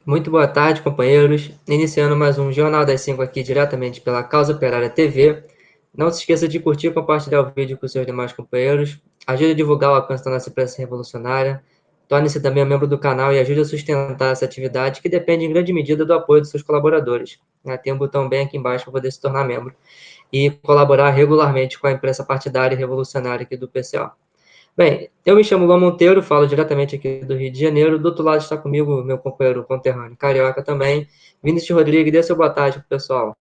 Muito boa tarde, companheiros. Iniciando mais um Jornal das 5 aqui diretamente pela Causa Operária TV. Não se esqueça de curtir e compartilhar o vídeo com seus demais companheiros. Ajude a divulgar o alcance da nossa imprensa revolucionária. Torne-se também um membro do canal e ajude a sustentar essa atividade que depende em grande medida do apoio dos seus colaboradores. Tem um botão bem aqui embaixo para poder se tornar membro e colaborar regularmente com a imprensa partidária e revolucionária aqui do PCO. Bem, eu me chamo Luan Monteiro, falo diretamente aqui do Rio de Janeiro. Do outro lado está comigo meu companheiro conterrâneo carioca também, Vinícius Rodrigues. Dê seu boa tarde pro pessoal.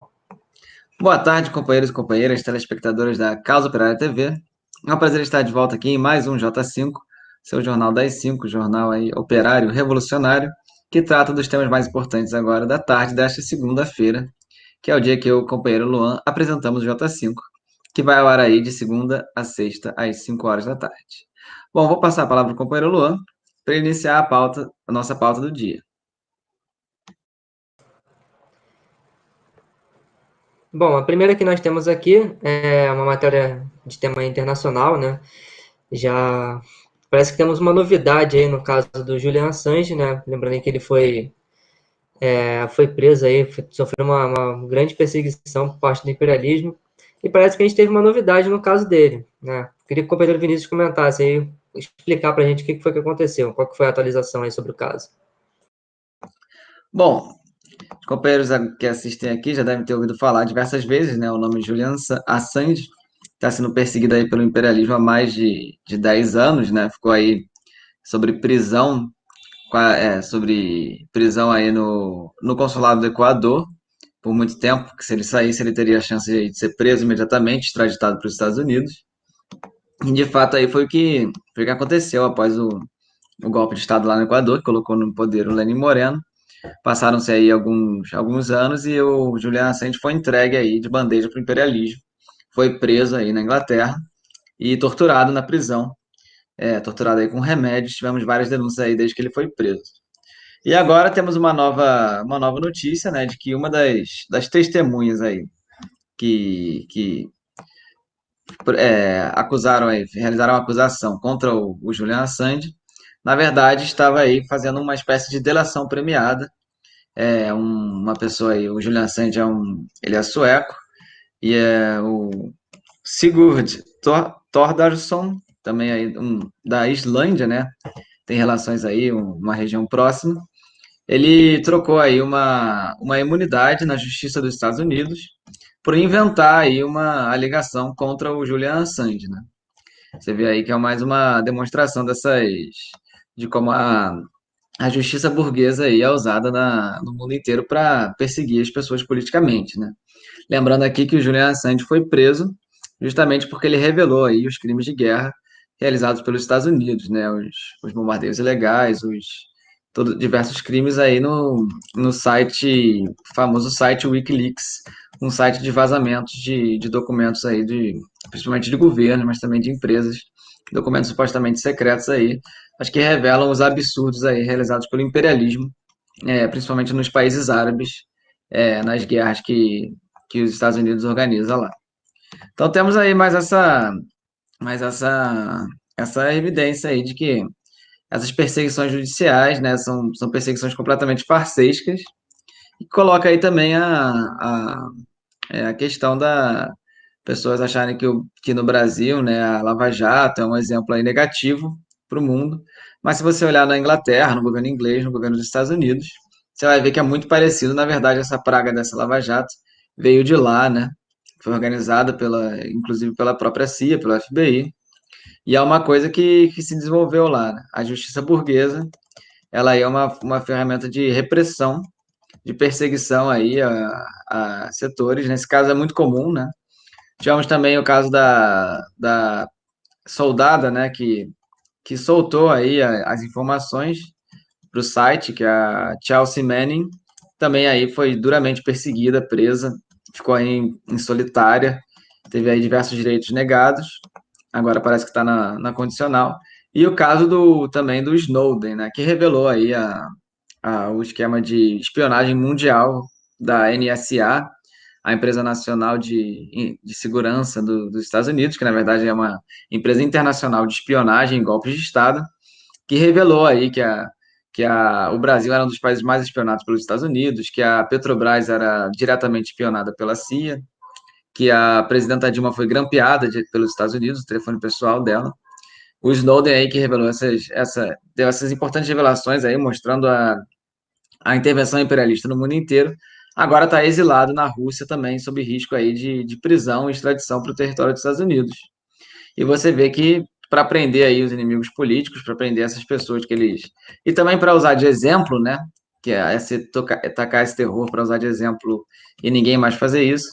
Boa tarde, companheiros e companheiras, telespectadores da Causa Operária TV. É um prazer estar de volta aqui em mais um J5, seu jornal das 5, jornal aí operário revolucionário, que trata dos temas mais importantes agora da tarde desta segunda-feira, que é o dia que eu, companheiro Luan, apresentamos o J5, que vai ao ar aí de segunda a sexta, às 5 horas da tarde. Bom, vou passar a palavra para o companheiro Luan para iniciar a nossa pauta do dia. Bom, a primeira que nós temos aqui é uma matéria de tema internacional, né? Já parece que temos uma novidade aí no caso do Julian Assange, né? Lembrando que ele foi preso aí, sofreu uma grande perseguição por parte do imperialismo, e parece que a gente teve uma novidade no caso dele, né? Queria que o companheiro Vinícius comentasse aí, explicar para a gente o que foi que aconteceu, qual que foi a atualização aí sobre o caso. Bom, os companheiros que assistem aqui já devem ter ouvido falar diversas vezes, né? O nome Julian Assange está sendo perseguido aí pelo imperialismo há mais de 10 anos, né? Ficou aí sobre prisão, sobre prisão aí no consulado do Equador por muito tempo, que se ele saísse ele teria a chance de ser preso imediatamente, extraditado para os Estados Unidos. E de fato aí foi o que aconteceu após o golpe de Estado lá no Equador, que colocou no poder o Lenin Moreno. Passaram-se aí alguns anos e o Julian Assange foi entregue aí de bandeja para o imperialismo. Foi preso aí na Inglaterra e torturado na prisão. Torturado aí com remédios. Tivemos várias denúncias aí desde que ele foi preso. E agora temos uma nova notícia, né, de que uma das testemunhas aí que acusaram aí, realizaram uma acusação contra o Julian Assange, na verdade estava aí fazendo uma espécie de delação premiada. Uma pessoa aí, o Julian Assange ele é sueco, e é o Sigurd Thordarson, também aí da Islândia, né? Tem relações aí, uma região próxima. Ele trocou aí uma imunidade na Justiça dos Estados Unidos por inventar aí uma alegação contra o Julian Assange, né? Você vê aí que é mais uma demonstração de como a justiça burguesa aí é usada no mundo inteiro para perseguir as pessoas politicamente, né? Lembrando aqui que o Julian Assange foi preso justamente porque ele revelou aí os crimes de guerra realizados pelos Estados Unidos, né? Os bombardeios ilegais, diversos crimes aí no site, famoso site Wikileaks, um site de vazamentos de documentos aí, principalmente de governo, mas também de empresas, documentos supostamente secretos aí, acho que revelam os absurdos aí realizados pelo imperialismo, principalmente nos países árabes, nas guerras que os Estados Unidos organizam lá. Então temos aí mais essa evidência aí de que essas perseguições judiciais, né, são perseguições completamente farsescas e coloca aí também a questão da pessoas acharem que no Brasil, né, a Lava Jato é um exemplo aí negativo para o mundo, mas se você olhar na Inglaterra, no governo inglês, no governo dos Estados Unidos, você vai ver que é muito parecido. Na verdade, essa praga dessa Lava Jato veio de lá, né? Foi organizada inclusive pela própria CIA, pelo FBI, e é uma coisa que se desenvolveu lá, né? A justiça burguesa, ela é uma ferramenta de repressão, de perseguição aí a setores. Nesse caso é muito comum, né? Tivemos também o caso da soldada, né, que soltou aí as informações para o site, que é a Chelsea Manning, também aí foi duramente perseguida, presa, ficou aí em solitária, teve aí diversos direitos negados, agora parece que está na condicional. E o caso também do Snowden, né, que revelou aí o esquema de espionagem mundial da NSA, a Empresa Nacional de Segurança dos Estados Unidos, que na verdade é uma empresa internacional de espionagem e golpes de Estado, que revelou aí o Brasil era um dos países mais espionados pelos Estados Unidos, que a Petrobras era diretamente espionada pela CIA, que a presidenta Dilma foi grampeada pelos Estados Unidos, o telefone pessoal dela. O Snowden aí que revelou deu essas importantes revelações aí, mostrando a intervenção imperialista no mundo inteiro. Agora está exilado na Rússia também, sob risco aí de prisão e extradição para o território dos Estados Unidos. E você vê que para prender aí os inimigos políticos, para prender essas pessoas que eles... E também para usar de exemplo, né? Que é tacar esse terror para usar de exemplo e ninguém mais fazer isso.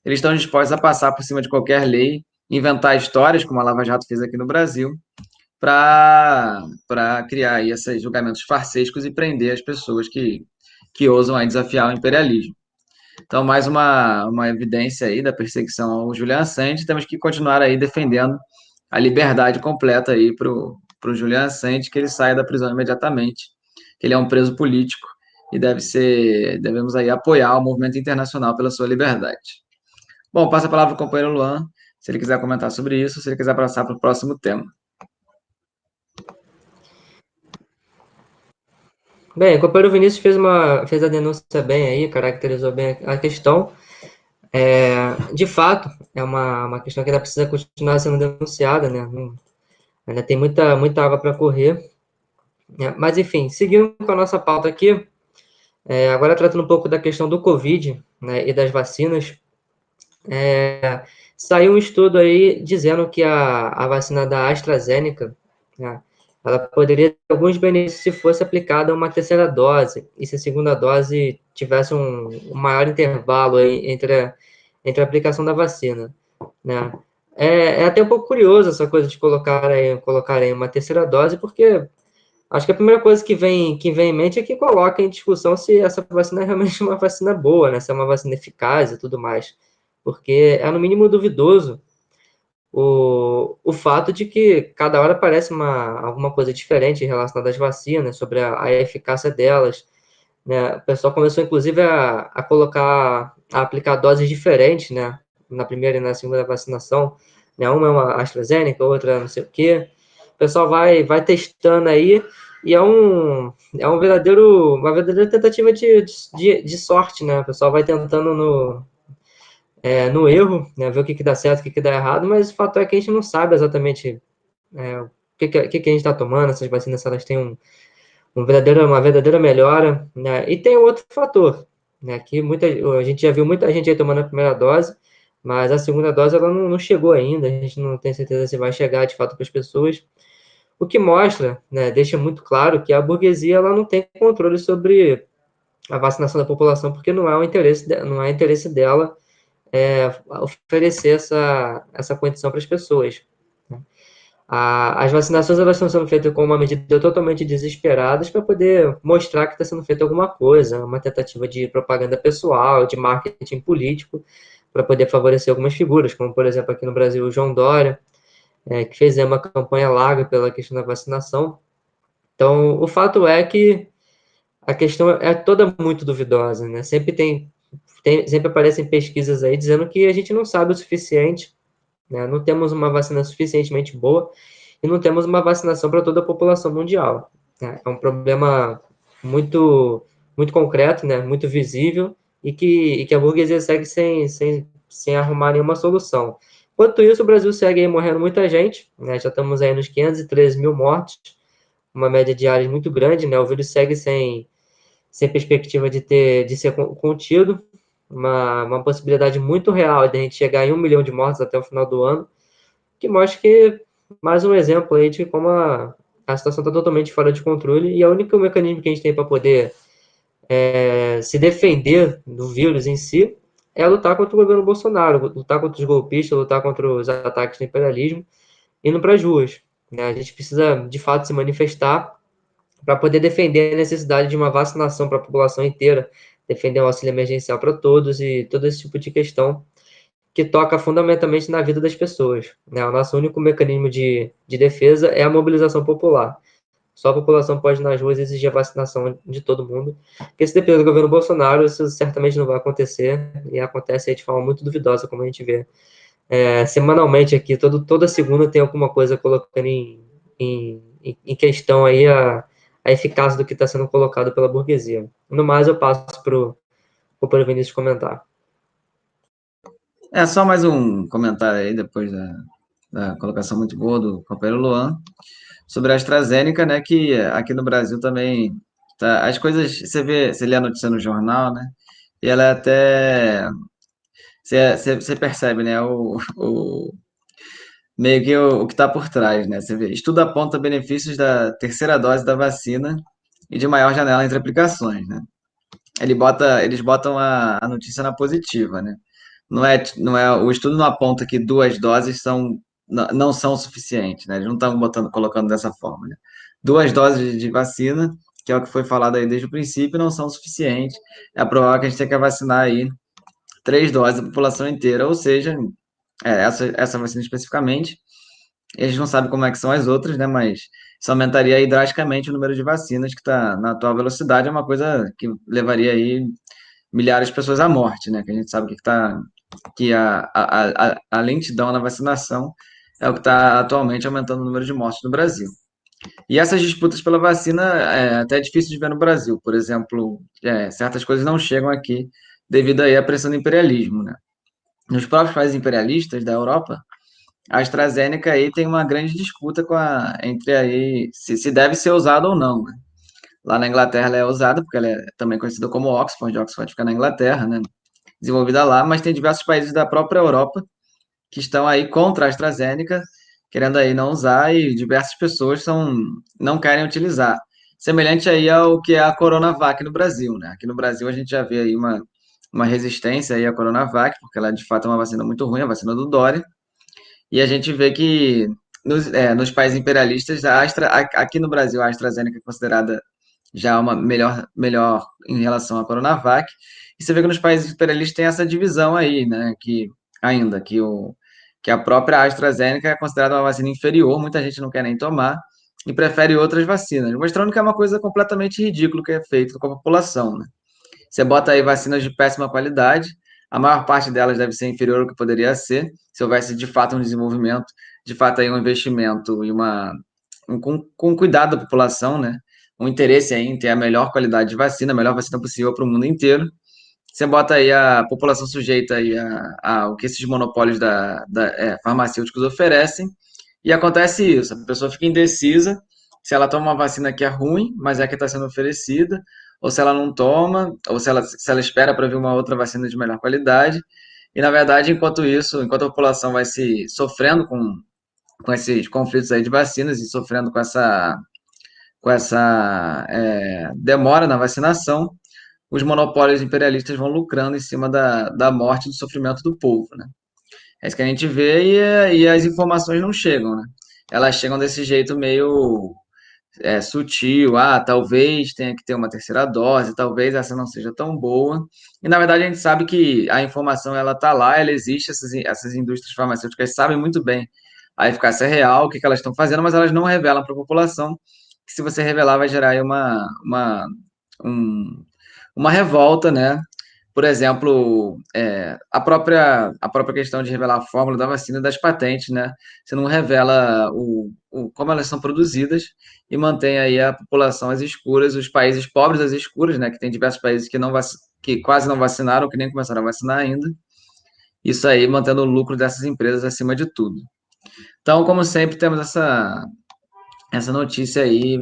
Eles estão dispostos a passar por cima de qualquer lei, inventar histórias, como a Lava Jato fez aqui no Brasil, para criar aí esses julgamentos farsescos e prender as pessoas que ousam aí desafiar o imperialismo. Então, mais uma evidência aí da perseguição ao Julian Assange. Temos que continuar aí defendendo a liberdade completa aí pro Julian Assange, que ele saia da prisão imediatamente, que ele é um preso político e devemos aí apoiar o movimento internacional pela sua liberdade. Bom, passo a palavra para o companheiro Luan, se ele quiser comentar sobre isso, se ele quiser passar para o próximo tema. Bem, o companheiro Vinícius fez a denúncia bem aí, caracterizou bem a questão. De fato, é uma questão que ainda precisa continuar sendo denunciada, né? Ainda tem muita água para correr. Né? Mas, enfim, seguindo com a nossa pauta aqui, agora tratando um pouco da questão do Covid, né, e das vacinas, saiu um estudo aí dizendo que a vacina da AstraZeneca, né, ela poderia ter alguns benefícios se fosse aplicada uma terceira dose, e se a segunda dose tivesse um maior intervalo aí entre a aplicação da vacina, né? É até um pouco curioso essa coisa de colocar aí uma terceira dose, porque acho que a primeira coisa que vem em mente é que coloca em discussão se essa vacina é realmente uma vacina boa, né? Se é uma vacina eficaz e tudo mais. Porque é no mínimo duvidoso o fato de que cada hora aparece alguma coisa diferente relacionada às vacinas, sobre a eficácia delas, né? O pessoal começou, inclusive, a aplicar doses diferentes, né? Na primeira e na segunda vacinação, né? Uma é uma AstraZeneca, outra não sei o quê. O pessoal vai testando aí e uma verdadeira tentativa de sorte, né? O pessoal vai tentando no erro, né? Ver o que dá certo, o que dá errado, mas o fato é que a gente não sabe exatamente o que a gente está tomando, essas vacinas, se elas têm uma verdadeira melhora, né? E tem outro fator, né? Que a gente já viu muita gente aí tomando a primeira dose, mas a segunda dose ela não chegou ainda, a gente não tem certeza se vai chegar de fato para as pessoas, o que mostra, né, deixa muito claro que a burguesia ela não tem controle sobre a vacinação da população, porque não é interesse dela oferecer essa condição para as pessoas. Né? As vacinações elas estão sendo feitas com uma medida totalmente desesperadas para poder mostrar que está sendo feita alguma coisa, uma tentativa de propaganda pessoal, de marketing político, para poder favorecer algumas figuras, como, por exemplo, aqui no Brasil, o João Dória, que fez uma campanha larga pela questão da vacinação. Então, o fato é que a questão é toda muito duvidosa, né? Sempre aparecem pesquisas aí dizendo que a gente não sabe o suficiente, né? Não temos uma vacina suficientemente boa e não temos uma vacinação para toda a população mundial. Né? É um problema muito, muito concreto, né? Muito visível e que a burguesia segue sem arrumar nenhuma solução. Enquanto isso, o Brasil segue aí morrendo muita gente, né? Já estamos aí nos 513 mil mortos, uma média diária muito grande, né? O vírus segue sem perspectiva de ser contido, uma possibilidade muito real de a gente chegar em 1 milhão de mortos até o final do ano, que mostra que mais um exemplo aí de como a situação está totalmente fora de controle e o único mecanismo que a gente tem para poder se defender do vírus em si é lutar contra o governo Bolsonaro, lutar contra os golpistas, lutar contra os ataques do imperialismo, indo para as ruas. Né? A gente precisa, de fato, se manifestar para poder defender a necessidade de uma vacinação para a população inteira, defender um auxílio emergencial para todos e todo esse tipo de questão que toca fundamentalmente na vida das pessoas. Né? O nosso único mecanismo de defesa é a mobilização popular. Só a população pode ir nas ruas e exigir a vacinação de todo mundo. Porque se depender do governo Bolsonaro, isso certamente não vai acontecer, e acontece aí de forma muito duvidosa, como a gente vê. Semanalmente aqui, toda segunda tem alguma coisa colocando em questão aí a eficácia do que está sendo colocado pela burguesia. No mais, eu passo para o Vinícius comentar. Só mais um comentário aí, depois da colocação muito boa do companheiro Luan, sobre a AstraZeneca, né, que aqui no Brasil também, tá, as coisas, você lê a notícia no jornal, né, e ela é até, você percebe, né, meio que o que está por trás, né, você vê, estudo aponta benefícios da terceira dose da vacina e de maior janela entre aplicações, né. Eles botam a notícia na positiva, né? O estudo não aponta que duas doses não são suficientes, né? Eles não estão colocando dessa forma, né? Duas doses de vacina, que é o que foi falado aí desde o princípio, não são suficientes. É provável que a gente tenha que vacinar aí 3 doses da população inteira, ou seja, essa vacina especificamente. Eles não sabem como é que são as outras, né? Mas isso aumentaria aí drasticamente o número de vacinas que está na atual velocidade, é uma coisa que levaria aí milhares de pessoas à morte, né? Que a gente sabe que a lentidão na vacinação é o que está atualmente aumentando o número de mortes no Brasil. E essas disputas pela vacina é até difícil de ver no Brasil. Por exemplo, certas coisas não chegam aqui devido aí à pressão do imperialismo, né? Nos próprios países imperialistas da Europa, a AstraZeneca aí tem uma grande disputa entre aí se deve ser usada ou não, né? Lá na Inglaterra ela é usada, porque ela é também conhecida como Oxford fica na Inglaterra, né? Desenvolvida lá, mas tem diversos países da própria Europa que estão aí contra a AstraZeneca, querendo aí não usar, e diversas pessoas não querem utilizar. Semelhante aí ao que é a Coronavac no Brasil, né? Aqui no Brasil a gente já vê aí uma resistência aí à Coronavac, porque ela de fato é uma vacina muito ruim, a vacina do Dória, e a gente vê que nos países imperialistas, aqui no Brasil a AstraZeneca é considerada já uma melhor em relação à Coronavac. E você vê que nos países imperialistas tem essa divisão aí, né? Que a própria AstraZeneca é considerada uma vacina inferior, muita gente não quer nem tomar e prefere outras vacinas, mostrando que é uma coisa completamente ridícula que é feito com a população, né? Você bota aí vacinas de péssima qualidade, a maior parte delas deve ser inferior ao que poderia ser, se houvesse de fato um desenvolvimento, de fato aí um investimento e com cuidado da população, né? Um interesse aí em ter a melhor qualidade de vacina, a melhor vacina possível para o mundo inteiro. Você bota aí a população sujeita aí ao que esses monopólios farmacêuticos oferecem, e acontece isso, a pessoa fica indecisa se ela toma uma vacina que é ruim, mas é a que está sendo oferecida, ou se ela não toma, ou se ela espera para ver uma outra vacina de melhor qualidade. E, na verdade, enquanto a população vai se sofrendo com esses conflitos aí de vacinas e sofrendo com essa demora na vacinação, os monopólios imperialistas vão lucrando em cima da morte e do sofrimento do povo, né? É isso que a gente vê e as informações não chegam, né? Elas chegam desse jeito meio sutil, talvez tenha que ter uma terceira dose, talvez essa não seja tão boa. E na verdade a gente sabe que a informação ela tá lá, ela existe, essas indústrias farmacêuticas sabem muito bem a eficácia real, o que elas estão fazendo, mas elas não revelam para a população, que se você revelar vai gerar aí um- uma revolta, né? Por exemplo, a própria questão de revelar a fórmula da vacina e das patentes, né? Você não revela como elas são produzidas e mantém aí a população às escuras, os países pobres às escuras, né? Que tem diversos países que quase não vacinaram, que nem começaram a vacinar ainda. Isso aí mantendo o lucro dessas empresas acima de tudo. Então, como sempre, temos essa notícia aí,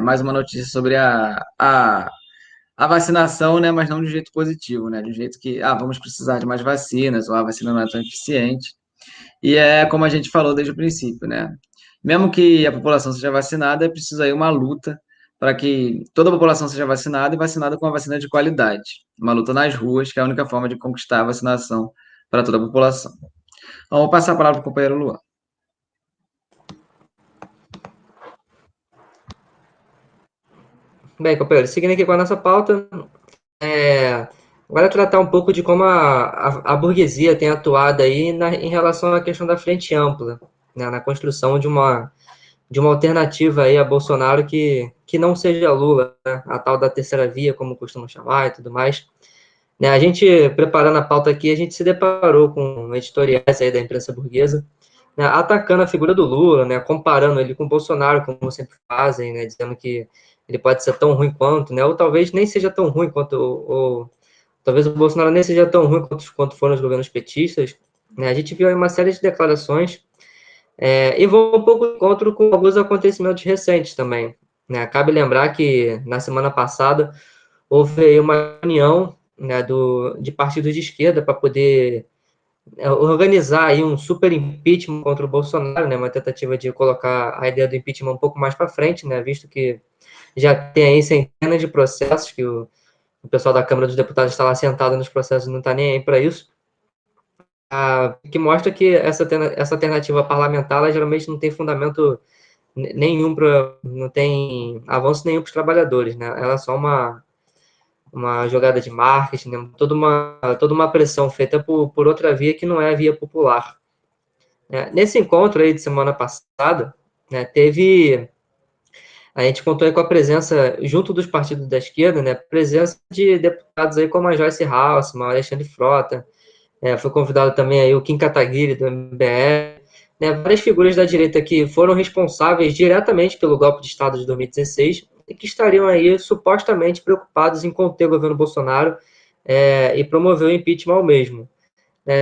mais uma notícia sobre a vacinação, né, mas não de um jeito positivo, né, de um jeito que, vamos precisar de mais vacinas, ou a vacina não é tão eficiente. E é como a gente falou desde o princípio, né, mesmo que a população seja vacinada, é preciso aí uma luta para que toda a população seja vacinada e vacinada com uma vacina de qualidade. Uma luta nas ruas, que é a única forma de conquistar a vacinação para toda a população. Então, vou passar a palavra para o companheiro Luan. Bem, companheiro, seguindo aqui com a nossa pauta, agora tratar um pouco de como a burguesia tem atuado aí em relação à questão da frente ampla, né, na construção de uma alternativa aí a Bolsonaro que não seja Lula, né, a tal da terceira via, como costumam chamar e tudo mais. Né, a gente, preparando a pauta aqui, a gente se deparou com editoriais aí da imprensa burguesa, né, atacando a figura do Lula, né, comparando ele com o Bolsonaro, como sempre fazem, né, dizendo que ele pode ser tão ruim quanto, né, ou talvez nem seja tão ruim quanto, ou talvez o Bolsonaro nem seja tão ruim quanto foram os governos petistas, né, a gente viu aí uma série de declarações, e vou um pouco de encontro com alguns acontecimentos recentes também, né, cabe lembrar que na semana passada houve aí uma reunião, né, de partidos de esquerda para poder organizar aí um super impeachment contra o Bolsonaro, né, uma tentativa de colocar a ideia do impeachment um pouco mais para frente, né, visto que já tem aí centenas de processos que o pessoal da Câmara dos Deputados está lá sentado nos processos e não está nem aí para isso, que mostra que essa alternativa parlamentar ela geralmente não tem fundamento nenhum, não tem avanço nenhum para os trabalhadores, né, ela é só uma jogada de marketing, né, toda uma pressão feita por outra via que não é a via popular. Nesse encontro aí de semana passada, né, a gente contou aí com a presença, junto dos partidos da esquerda, né, presença de deputados aí como a Joyce Hasselmann, o Alexandre Frota, foi convidado também aí o Kim Kataguiri, do MBL, né, várias figuras da direita que foram responsáveis diretamente pelo golpe de Estado de 2016 e que estariam aí supostamente preocupados em conter o governo Bolsonaro e promover o impeachment ao mesmo.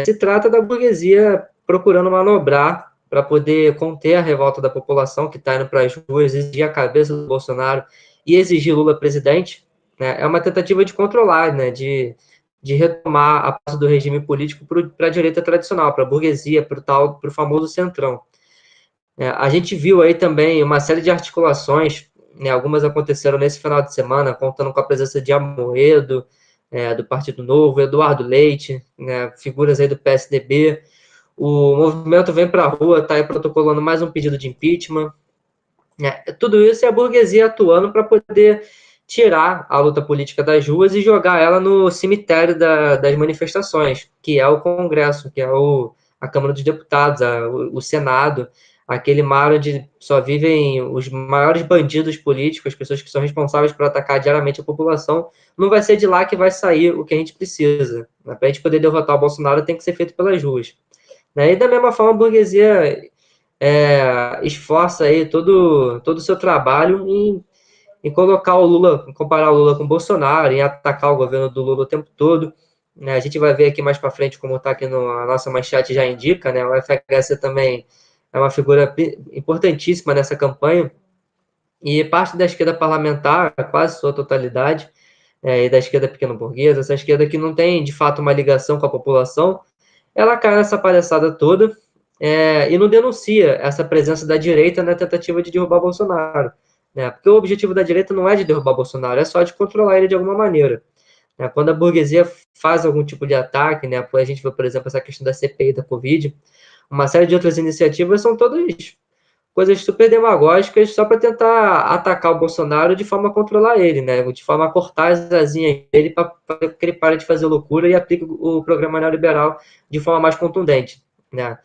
Se trata da burguesia procurando manobrar para poder conter a revolta da população que está indo para as ruas, exigir a cabeça do Bolsonaro e exigir Lula presidente. Né? É uma tentativa de controlar, né? De retomar a posse do regime político para a direita tradicional, para a burguesia, para o famoso centrão. A gente viu aí também uma série de articulações, né? Algumas aconteceram nesse final de semana, contando com a presença de Amoedo, do Partido Novo, Eduardo Leite, né, figuras aí do PSDB. O movimento vem para a rua, está aí protocolando mais um pedido de impeachment. Tudo isso é a burguesia atuando para poder tirar a luta política das ruas e jogar ela no cemitério das manifestações, que é o Congresso, que é a Câmara dos Deputados, o Senado, aquele mar onde só vivem os maiores bandidos políticos, as pessoas que são responsáveis por atacar diariamente a população. Não vai ser de lá que vai sair o que a gente precisa. Para a gente poder derrotar o Bolsonaro, tem que ser feito pelas ruas. E da mesma forma, a burguesia esforça aí todo o seu trabalho em colocar o Lula, comparar o Lula com o Bolsonaro, em atacar o governo do Lula o tempo todo. A gente vai ver aqui mais para frente, como está aqui a nossa manchete já indica, né? O FHC também é uma figura importantíssima nessa campanha, e parte da esquerda parlamentar, quase sua totalidade, e da esquerda pequeno-burguesa, essa esquerda que não tem, de fato, uma ligação com a população, ela cai nessa palhaçada toda, e não denuncia essa presença da direita na tentativa de derrubar Bolsonaro. Né? Porque o objetivo da direita não é de derrubar Bolsonaro, é só de controlar ele de alguma maneira. Né? Quando a burguesia faz algum tipo de ataque, né? A gente vê, por exemplo, essa questão da CPI da Covid, uma série de outras iniciativas são todas coisas super demagógicas só para tentar atacar o Bolsonaro de forma a controlar ele, né? De forma a cortar as asinhas dele para que ele pare de fazer loucura e aplique o programa neoliberal de forma mais contundente, né?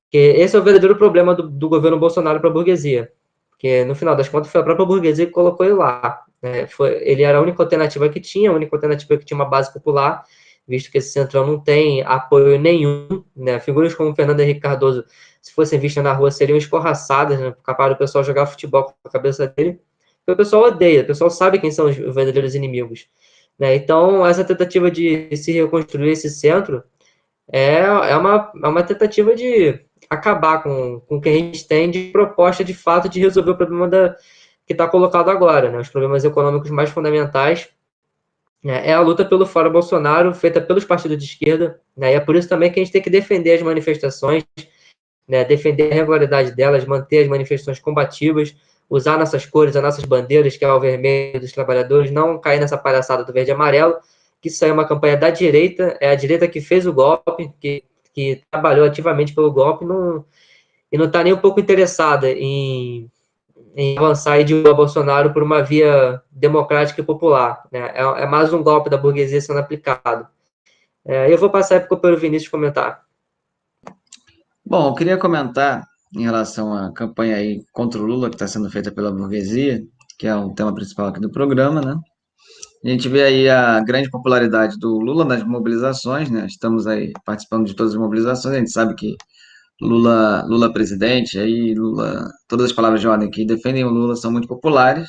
Porque esse é o verdadeiro problema do governo Bolsonaro para a burguesia. Porque, no final das contas, foi a própria burguesia que colocou ele lá. Né? Ele era a única alternativa que tinha, a única alternativa que tinha uma base popular, visto que esse centrão não tem apoio nenhum. Né? Figuras como Fernando Henrique Cardoso, se fossem vistas na rua, seriam escorraçadas, né? Capaz do pessoal jogar futebol com a cabeça dele. Porque o pessoal odeia, o pessoal sabe quem são os verdadeiros inimigos. Né? Então, essa tentativa de se reconstruir esse centro é uma tentativa de acabar com o que a gente tem de proposta de fato de resolver o problema que está colocado agora, né? Os problemas econômicos mais fundamentais. Né? É a luta pelo fora Bolsonaro, feita pelos partidos de esquerda, né? E é por isso também que a gente tem que defender as manifestações, né? Defender a regularidade delas, manter as manifestações combativas, usar nossas cores, as nossas bandeiras, que é o vermelho dos trabalhadores, não cair nessa palhaçada do verde e amarelo, que isso aí é uma campanha da direita, é a direita que fez o golpe, que trabalhou ativamente pelo golpe e não está nem um pouco interessada em avançar e derrubar Bolsonaro por uma via democrática e popular. Né? É mais um golpe da burguesia sendo aplicado. Eu vou passar para o companheiro Vinícius comentar. Bom, eu queria comentar em relação à campanha aí contra o Lula que está sendo feita pela burguesia, que é um tema principal aqui do programa, né? A gente vê aí a grande popularidade do Lula nas mobilizações, né? Estamos aí participando de todas as mobilizações, a gente sabe que Lula presidente, aí Lula, todas as palavras de ordem que defendem o Lula são muito populares.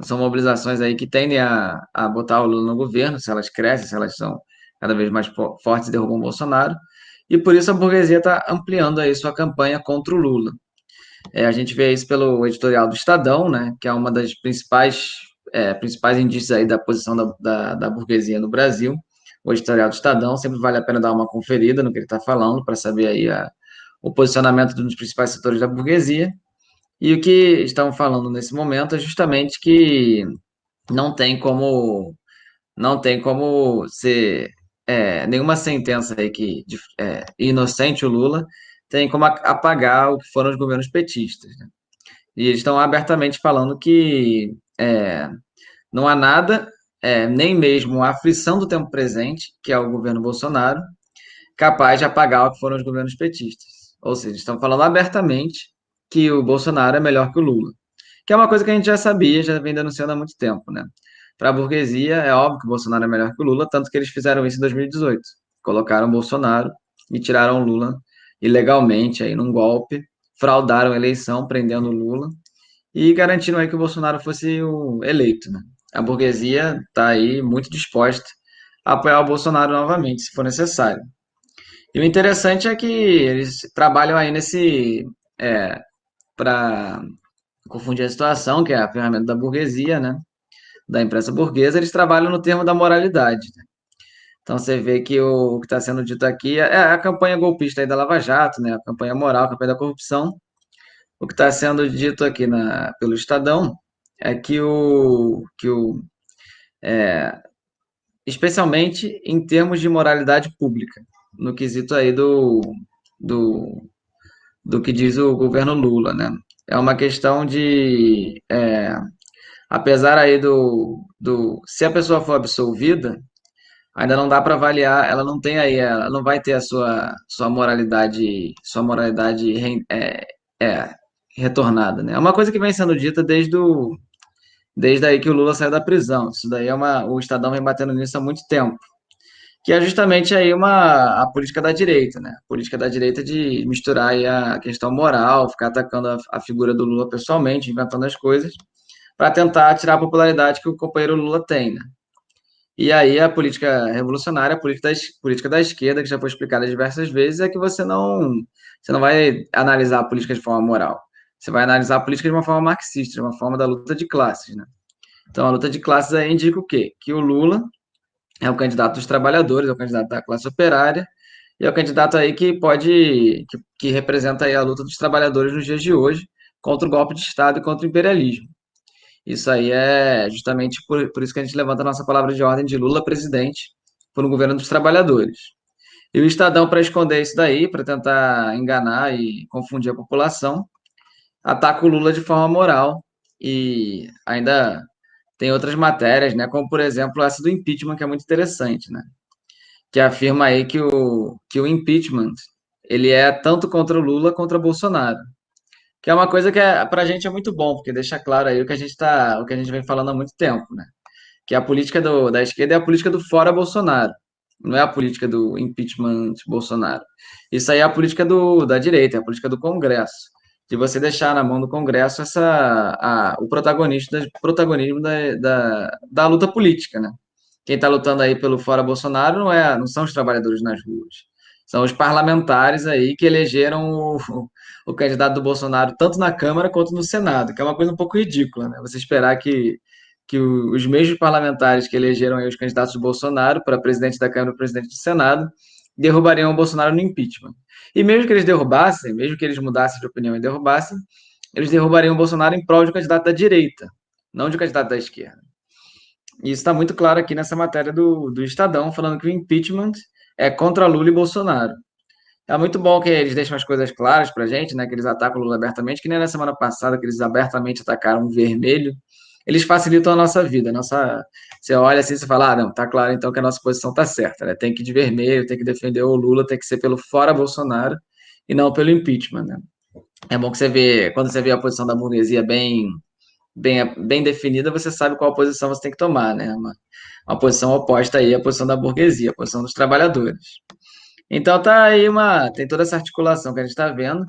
São mobilizações aí que tendem a botar o Lula no governo, se elas crescem, se elas são cada vez mais fortes e derrubam o Bolsonaro. E por isso a burguesia está ampliando aí sua campanha contra o Lula. A gente vê isso pelo editorial do Estadão, né, que é uma das principais indícios aí da posição da burguesia no Brasil. O editorial do Estadão, sempre vale a pena dar uma conferida no que ele está falando, para saber aí o posicionamento dos principais setores da burguesia. E o que estão falando nesse momento é justamente que não tem como não tem como ser nenhuma sentença aí que inocente o Lula tem como apagar o que foram os governos petistas, né? E eles estão abertamente falando que não há nada, nem mesmo a aflição do tempo presente, que é o governo Bolsonaro, capaz de apagar o que foram os governos petistas. Ou seja, estão falando abertamente que o Bolsonaro é melhor que o Lula, que é uma coisa que a gente já sabia, já vem denunciando há muito tempo, né? Para a burguesia, é óbvio que o Bolsonaro é melhor que o Lula, tanto que eles fizeram isso em 2018. Colocaram o Bolsonaro e tiraram o Lula ilegalmente aí num golpe, fraudaram a eleição, prendendo o Lula e garantindo aí que o Bolsonaro fosse o eleito, né? A burguesia está aí muito disposta a apoiar o Bolsonaro novamente, se for necessário. E o interessante é que eles trabalham aí para confundir a situação, que é a ferramenta da burguesia, né? Da imprensa burguesa, eles trabalham no termo da moralidade, né? Então você vê que o que está sendo dito aqui é a campanha golpista aí da Lava Jato, né? A campanha moral, a campanha da corrupção. O que está sendo dito aqui pelo Estadão é especialmente em termos de moralidade pública, no quesito aí do, do que diz o governo Lula, né? É uma questão apesar aí se a pessoa for absolvida, ainda não dá para avaliar, ela não tem aí, ela não vai ter a sua moralidade é, retornada, né? É uma coisa que vem sendo dita desde aí que o Lula saiu da prisão. Isso daí o Estadão vem batendo nisso há muito tempo, que é justamente aí a política da direita, né? A política da direita de misturar aí a questão moral, ficar atacando a figura do Lula pessoalmente, inventando as coisas, para tentar tirar a popularidade que o companheiro Lula tem, né? E aí a política revolucionária, a política da esquerda, que já foi explicada diversas vezes, é que você não vai analisar a política de forma moral. Você vai analisar a política de uma forma marxista, de uma forma da luta de classes, né? Então a luta de classes aí indica o quê? Que o Lula é o candidato dos trabalhadores, é o candidato da classe operária, e é o candidato aí que representa aí a luta dos trabalhadores nos dias de hoje contra o golpe de Estado e contra o imperialismo. Isso aí é justamente por isso que a gente levanta a nossa palavra de ordem de Lula presidente por um governo dos trabalhadores. E o Estadão, para esconder isso daí, para tentar enganar e confundir a população, ataca o Lula de forma moral e ainda tem outras matérias, né, como por exemplo essa do impeachment, que é muito interessante, né, que afirma aí que o impeachment ele é tanto contra o Lula contra o Bolsonaro. Que é uma coisa que para a gente é muito bom, porque deixa claro aí o que a gente vem falando há muito tempo, né? Que a política da esquerda é a política do fora Bolsonaro, não é a política do impeachment Bolsonaro. Isso aí é a política da direita, é a política do Congresso, de você deixar na mão do Congresso o protagonismo da luta política, né? Quem está lutando aí pelo fora Bolsonaro não são os trabalhadores nas ruas, são os parlamentares aí que elegeram o candidato do Bolsonaro tanto na Câmara quanto no Senado, que é uma coisa um pouco ridícula, né? Você esperar que os mesmos parlamentares que elegeram aí os candidatos do Bolsonaro para presidente da Câmara e presidente do Senado derrubariam o Bolsonaro no impeachment. E mesmo que eles derrubassem, mesmo que eles mudassem de opinião e derrubassem, eles derrubariam o Bolsonaro em prol de um candidato da direita, não de um candidato da esquerda. E isso está muito claro aqui nessa matéria do Estadão, falando que o impeachment é contra Lula e Bolsonaro. É muito bom que eles deixam as coisas claras pra gente, né? Que eles atacam o Lula abertamente, que nem na semana passada, que eles abertamente atacaram o vermelho. Eles facilitam a nossa vida. Você olha assim e fala, ah, não, tá claro então que a nossa posição tá certa, né? Tem que ir de vermelho, tem que defender o Lula, tem que ser pelo fora Bolsonaro e não pelo impeachment, né? É bom que quando você vê a posição da burguesia bem definida, você sabe qual posição você tem que tomar, né? Uma posição oposta aí à posição da burguesia, a posição dos trabalhadores. Então tem toda essa articulação que a gente está vendo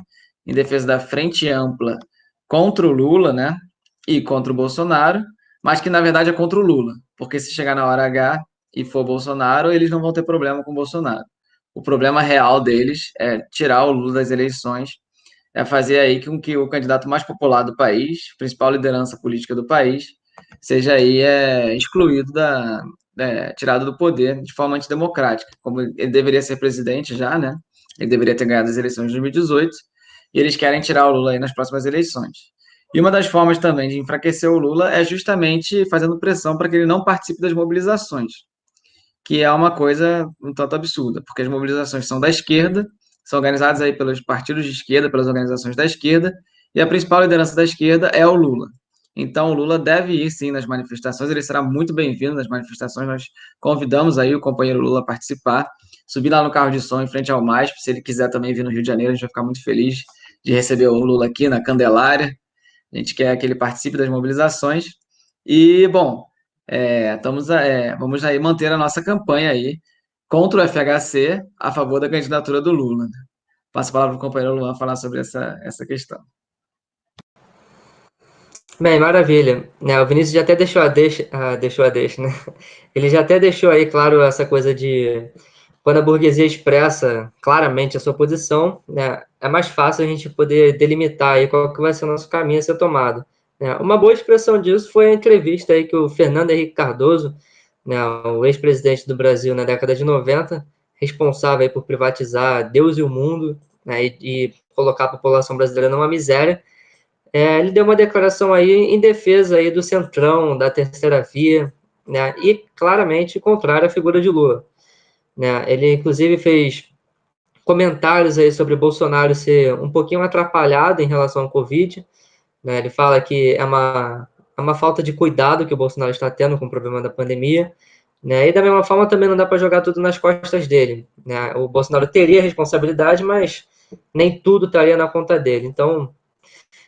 em defesa da frente ampla contra o Lula, né? E contra o Bolsonaro, mas que na verdade é contra o Lula, porque se chegar na hora H e for Bolsonaro, eles não vão ter problema com o Bolsonaro. O problema real deles é tirar o Lula das eleições, é fazer aí com que o candidato mais popular do país, principal liderança política do país, seja aí excluído tirado do poder de forma antidemocrática, como ele deveria ser presidente já, né? Ele deveria ter ganhado as eleições de 2018, e eles querem tirar o Lula aí nas próximas eleições. E uma das formas também de enfraquecer o Lula é justamente fazendo pressão para que ele não participe das mobilizações, que é uma coisa um tanto absurda, porque as mobilizações são da esquerda, são organizadas aí pelos partidos de esquerda, pelas organizações da esquerda, e a principal liderança da esquerda é o Lula. Então, o Lula deve ir, sim, nas manifestações, ele será muito bem-vindo nas manifestações, nós convidamos aí o companheiro Lula a participar, subir lá no carro de som em frente ao MASP, se ele quiser também vir no Rio de Janeiro, a gente vai ficar muito feliz de receber o Lula aqui na Candelária, a gente quer que ele participe das mobilizações, e, bom, vamos aí manter a nossa campanha aí contra o FHC a favor da candidatura do Lula. Passo a palavra para o companheiro Luan falar sobre essa questão. Bem, maravilha. Né, o Vinícius já até deixou a deixa, né? Ele já até deixou aí claro essa coisa de quando a burguesia expressa claramente a sua posição, né, é mais fácil a gente poder delimitar aí qual que vai ser o nosso caminho a ser tomado. Né? Uma boa expressão disso foi a entrevista aí que o Fernando Henrique Cardoso, né, o ex-presidente do Brasil na década de 90, responsável aí por privatizar Deus e o mundo, né, e colocar a população brasileira numa miséria, ele deu uma declaração aí em defesa aí do centrão, da terceira via, né, e claramente contrário à figura de Lula. Né? Ele, inclusive, fez comentários aí sobre Bolsonaro ser um pouquinho atrapalhado em relação ao Covid. Né? Ele fala que é uma falta de cuidado que o Bolsonaro está tendo com o problema da pandemia. Né? E, da mesma forma, também não dá para jogar tudo nas costas dele. Né? O Bolsonaro teria responsabilidade, mas nem tudo estaria na conta dele. Então,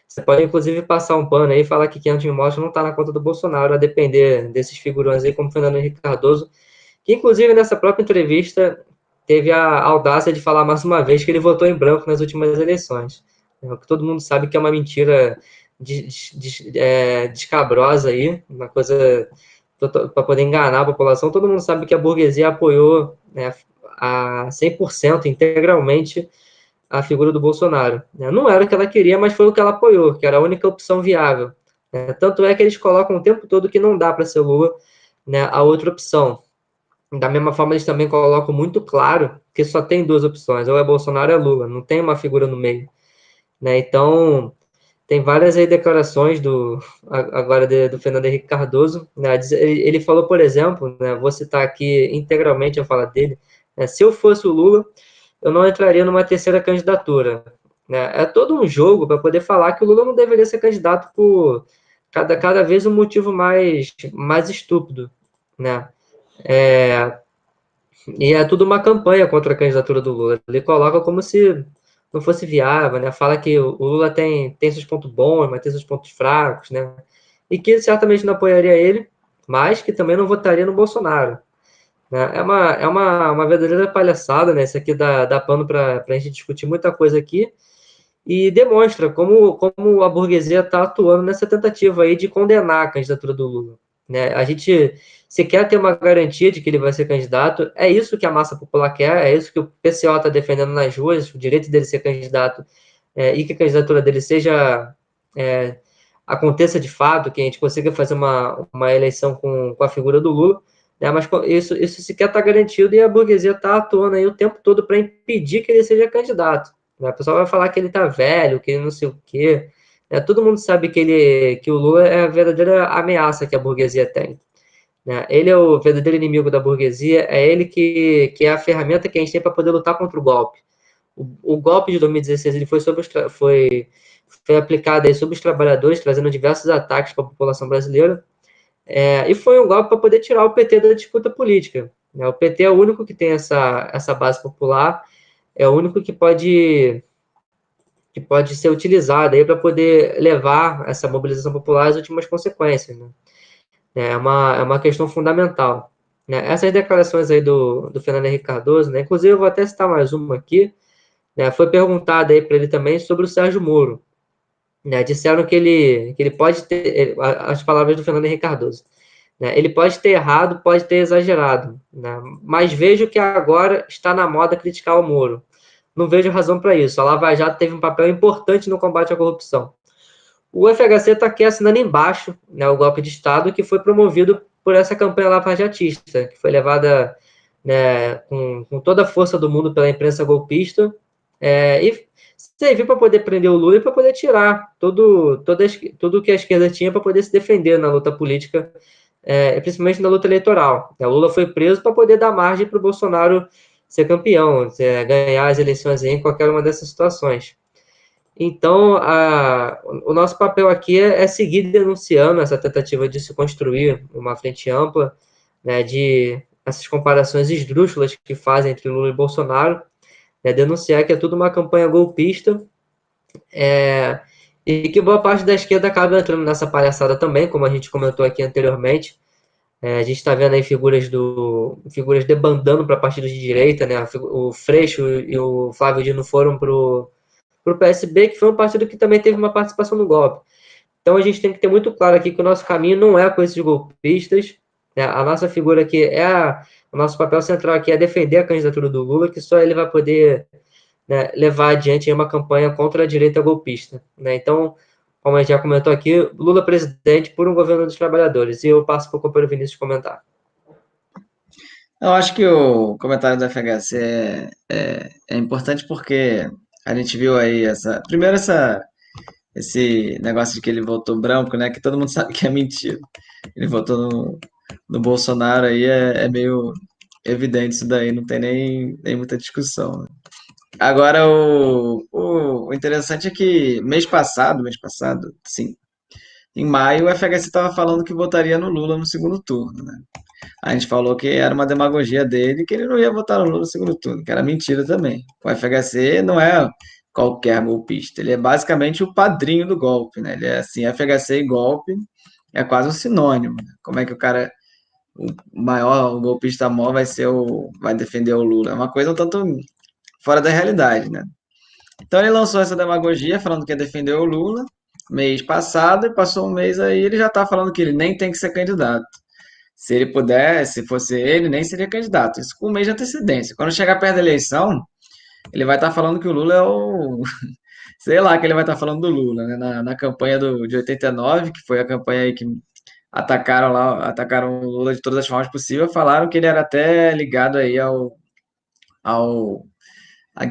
você pode, inclusive, passar um pano aí e falar que 500 mil mortos não está na conta do Bolsonaro, a depender desses figurões aí, como Fernando Henrique Cardoso, que, inclusive, nessa própria entrevista, teve a audácia de falar mais uma vez que ele votou em branco nas últimas eleições. O que todo mundo sabe que é uma mentira descabrosa aí, uma coisa para poder enganar a população. Todo mundo sabe que a burguesia apoiou, né, a 100%, integralmente, a figura do Bolsonaro. Não era o que ela queria, mas foi o que ela apoiou, que era a única opção viável. Tanto é que eles colocam o tempo todo que não dá para ser Lula, né, a outra opção. Da mesma forma, eles também colocam muito claro que só tem duas opções, ou é Bolsonaro ou é Lula, não tem uma figura no meio. Né? Então, tem várias aí declarações agora do Fernando Henrique Cardoso. Né? Ele falou, por exemplo, né, vou citar aqui integralmente a fala dele, né, se eu fosse o Lula, eu não entraria numa terceira candidatura. Né? É todo um jogo para poder falar que o Lula não deveria ser candidato por cada vez um motivo mais estúpido. Né? É, e é tudo uma campanha contra a candidatura do Lula. Ele coloca como se não fosse viável, né? Fala que o Lula tem seus pontos bons, mas tem seus pontos fracos, né? E que certamente não apoiaria ele, mas que também não votaria no Bolsonaro. Né? É uma verdadeira palhaçada, né? Isso aqui dá pano para a gente discutir muita coisa aqui e demonstra como a burguesia está atuando nessa tentativa aí de condenar a candidatura do Lula. Né? A gente, se quer ter uma garantia de que ele vai ser candidato, é isso que a massa popular quer, é isso que o PCO está defendendo nas ruas, o direito dele ser candidato, e que a candidatura dele é, aconteça de fato, que a gente consiga fazer uma eleição com a figura do Lula, né? Mas isso sequer está garantido e a burguesia está atuando aí o tempo todo para impedir que ele seja candidato. Né? O pessoal vai falar que ele tá velho, que ele não sei o quê. Todo mundo sabe que o Lula é a verdadeira ameaça que a burguesia tem. Né? Ele é o verdadeiro inimigo da burguesia, é ele que é a ferramenta que a gente tem para poder lutar contra o golpe. O golpe de 2016 ele foi aplicado aí sobre os trabalhadores, trazendo diversos ataques para a população brasileira, e foi um golpe para poder tirar o PT da disputa política. Né? O PT é o único que tem essa base popular, é o único que pode ser utilizada aí para poder levar essa mobilização popular às últimas consequências. Né? É uma questão fundamental. né? Essas declarações aí do Fernando Henrique Cardoso, né? Inclusive, eu vou até citar mais uma aqui, né? Foi perguntado aí para ele também sobre o Sérgio Moro, né? Disseram que ele pode ter, as palavras do Fernando Henrique Cardoso, né? Ele pode ter errado, pode ter exagerado, né? Mas vejo que agora está na moda criticar o Moro. Não vejo razão para isso. A Lava Jato teve um papel importante no combate à corrupção. O FHC está aqui assinando embaixo, né, o golpe de Estado que foi promovido por essa campanha lavajatista, que foi levada, né, com toda a força do mundo pela imprensa golpista, e serviu para poder prender o Lula e para poder tirar tudo que a esquerda tinha para poder se defender na luta política, principalmente na luta eleitoral. O Lula foi preso para poder dar margem para o Bolsonaro ser campeão, ganhar as eleições em qualquer uma dessas situações. Então, o nosso papel aqui é seguir denunciando essa tentativa de se construir uma frente ampla, né, de essas comparações esdrúxulas que fazem entre Lula e Bolsonaro, né, denunciar que é tudo uma campanha golpista, e que boa parte da esquerda acaba entrando nessa palhaçada também, como a gente comentou aqui anteriormente. A gente está vendo aí figuras debandando para partidos de direita, né? O Freixo e o Flávio Dino foram para o PSB, que foi um partido que também teve uma participação no golpe. Então a gente tem que ter muito claro aqui que o nosso caminho não é com esses golpistas, né? A nossa figura aqui o nosso papel central aqui é defender a candidatura do Lula, que só ele vai poder, né, levar adiante uma campanha contra a direita golpista, né? Então, como a gente já comentou aqui, Lula presidente por um governo dos trabalhadores. E eu passo para o companheiro Vinícius comentar. Eu acho que o comentário do FHC é importante porque a gente viu aí esse negócio de que ele votou branco, né? Que todo mundo sabe que é mentira. Ele votou no Bolsonaro aí, é meio evidente isso daí, não tem nem muita discussão, né? Agora, o interessante é que mês passado, sim, em maio, o FHC estava falando que votaria no Lula no segundo turno, né? A gente falou que era uma demagogia dele, que ele não ia votar no Lula no segundo turno, que era mentira também. O FHC não é qualquer golpista, ele é basicamente o padrinho do golpe, né? Ele é assim, FHC e golpe é quase um sinônimo, né? Como é que o maior, o golpista maior vai defender o Lula? É uma coisa um tanto fora da realidade, né? Então ele lançou essa demagogia falando que ia defender o Lula mês passado, e passou um mês aí, ele já tá falando que ele nem tem que ser candidato. Se ele pudesse, se fosse ele, nem seria candidato. Isso com um mês de antecedência. Quando chegar perto da eleição, ele vai estar falando que o Lula é o. Sei lá que ele vai estar falando do Lula, né? Na campanha de 89, que foi a campanha aí que atacaram o Lula de todas as formas possíveis, falaram que ele era até ligado aí ao a-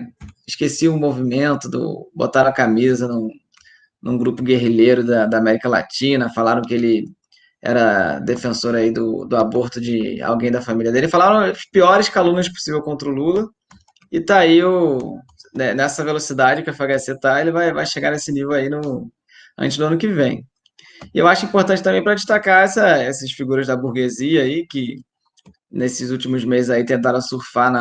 esqueci o movimento botaram a camisa num grupo guerrilheiro da América Latina, falaram que ele era defensor aí do aborto de alguém da família dele, falaram as piores calúnias possível contra o Lula, e tá aí né, nessa velocidade que a FHC tá, ele vai chegar nesse nível aí antes do ano que vem. E eu acho importante também para destacar essas figuras da burguesia aí, que nesses últimos meses aí tentaram surfar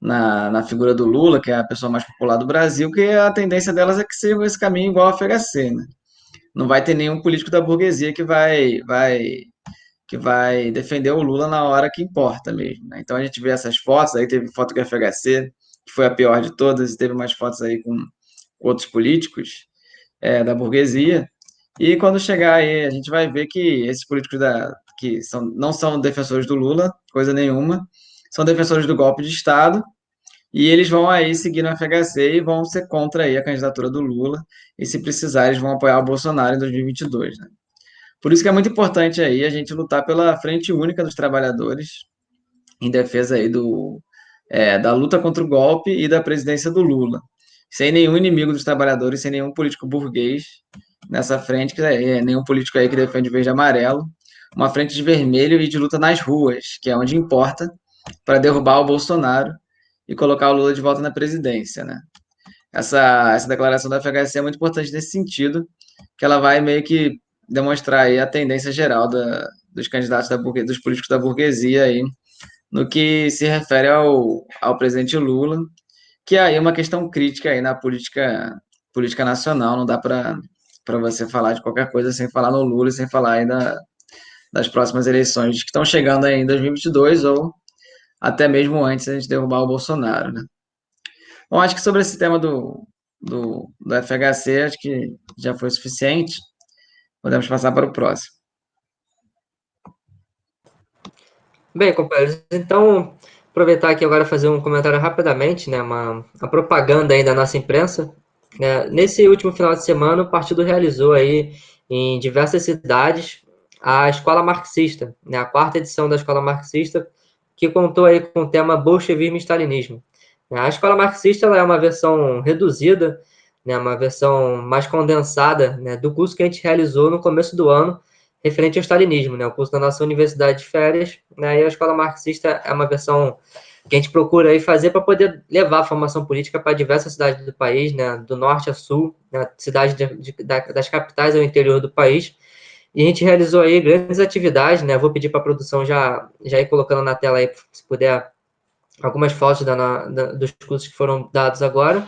na figura do Lula, que é a pessoa mais popular do Brasil, que a tendência delas é que siga esse caminho igual ao FHC, né? Não vai ter nenhum político da burguesia que vai defender o Lula na hora que importa mesmo, né? Então a gente vê essas fotos, aí teve foto com o FHC, que foi a pior de todas, e teve mais fotos aí com outros políticos da burguesia. E quando chegar aí, a gente vai ver que esses políticos que não são defensores do Lula, coisa nenhuma, são defensores do golpe de Estado, e eles vão aí seguir no FHC e vão ser contra aí a candidatura do Lula, e se precisar, eles vão apoiar o Bolsonaro em 2022, né? Por isso que é muito importante aí a gente lutar pela frente única dos trabalhadores em defesa aí da luta contra o golpe e da presidência do Lula. Sem nenhum inimigo dos trabalhadores, sem nenhum político burguês nessa frente, nenhum político aí que defende verde e amarelo, uma frente de vermelho e de luta nas ruas, que é onde importa, para derrubar o Bolsonaro e colocar o Lula de volta na presidência, né? Essa declaração da FHC é muito importante nesse sentido, que ela vai meio que demonstrar aí a tendência geral dos candidatos dos políticos da burguesia aí, no que se refere ao presidente Lula, que aí é uma questão crítica aí na política nacional, não dá para você falar de qualquer coisa sem falar no Lula e sem falar aí das próximas eleições que estão chegando aí em 2022 ou até mesmo antes a gente derrubar o Bolsonaro, né? Bom, acho que sobre esse tema do FHC, acho que já foi suficiente. Podemos passar para o próximo. Bem, companheiros, então, aproveitar aqui agora fazer um comentário rapidamente, né, a propaganda aí da nossa imprensa. Nesse último final de semana, o partido realizou aí em diversas cidades a Escola Marxista, né, a quarta edição da Escola Marxista, que contou aí com o tema Bolchevismo e Stalinismo. A Escola Marxista ela é uma versão reduzida, né, uma versão mais condensada, né, do curso que a gente realizou no começo do ano, referente ao stalinismo, né, o curso da nossa universidade de férias, né, e a Escola Marxista é uma versão que a gente procura aí fazer para poder levar a formação política para diversas cidades do país, né, do norte a sul, né, cidades das capitais ao interior do país, e a gente realizou aí grandes atividades, né, vou pedir para a produção já ir colocando na tela aí, se puder, algumas fotos dos cursos que foram dados agora.